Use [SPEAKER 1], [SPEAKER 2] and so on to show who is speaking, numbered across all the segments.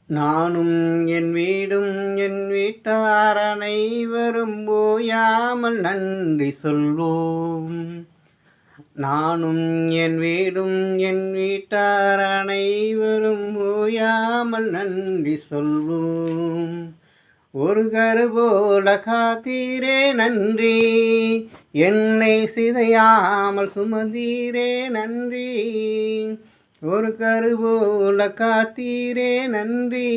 [SPEAKER 1] நானும் என் வீடும் என் வீட்டார் அனைவரும் ஓயாமல் நன்றி சொல்வோம். நானும் என் வீடும் என் வீட்டார் அனைவரும் ஓயாமல் நன்றி சொல்வோம். ஒரு கருபோல காத்தீரே நன்றி, என்னை சிதையாமல் சுமந்தீரே நன்றி. ஒரு கருபோல காத்தீரே நன்றி,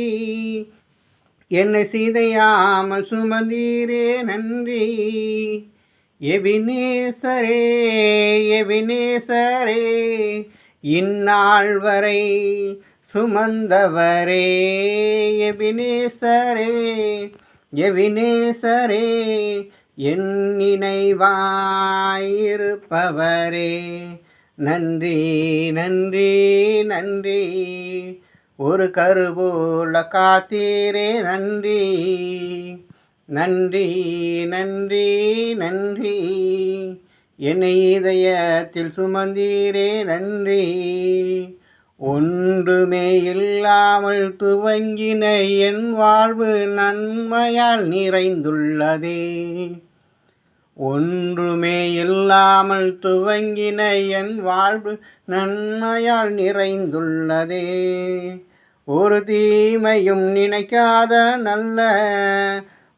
[SPEAKER 1] என்னை சிதையாமல் சுமந்தீரே நன்றி. எபினேசரே எபினேசரே, இந்நாள் வரை சுமந்தவரே. எபினேசரே எபினேசரே, என் நினைவாயிருப்பவரே. நன்றி நன்றி நன்றி, ஒரு கருபோல காத்தீரே நன்றி. நன்றி நன்றி நன்றி, என்னை இதயத்தில் சுமந்தீரே நன்றி. ஒன்றுமே இல்லாமல் துவங்கின என் வாழ்வு நன்மையால் நிறைந்துள்ளதே. ஒன்றுமே இல்லாமல் துவங்கின என் வாழ்வு நன்மையால் நிறைந்துள்ளதே. ஒரு தீமையும் நினைக்காத நல்ல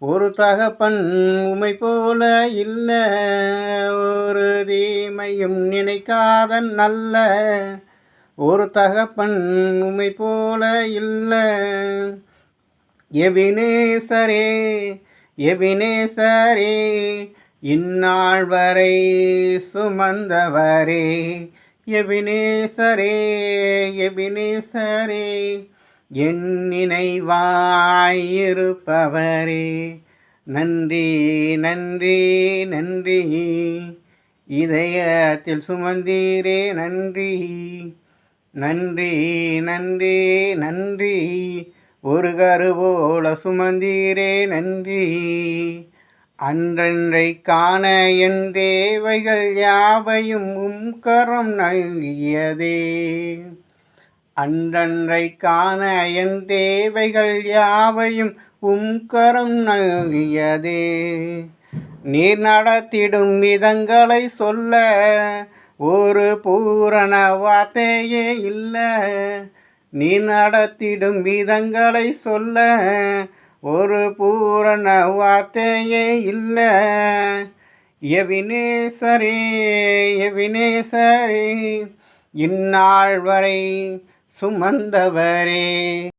[SPEAKER 1] ஒரு தகப்பன் உமை போல இல்ல. ஒரு தீமையும் நினைக்காத நல்ல ஒரு தகப்பன் உமை போல இல்ல. எபினேசரே எபினேசரே, இந்நாள் வரை சுமந்தவரே. எபினேசரே எபினேசரே, என் நினைவாயிருப்பவரே. நன்றி நன்றி நன்றி, இதயத்தில் சுமந்தீரே நன்றி. நன்றி நன்றி நன்றி, ஒரு கருபோல சுமந்தீரே நன்றி. அன்றன்றை காண என் தேவைகள் யாவையும் கரம் நல்கியதே. அன்றன்றை காண என் தேவைகள் யாவையும் கரம் நல்கியதே. நீர் நடத்திடும் விதங்களை சொல்ல ஒரு பூரண வார்த்தையே இல்ல. நீர் நடத்திடும் விதங்களை சொல்ல ஒரு பூரண வார்த்தையே இல்ல. எபினேசரே எபினேசரே, இந்நாள் வரை சுமந்தவரே.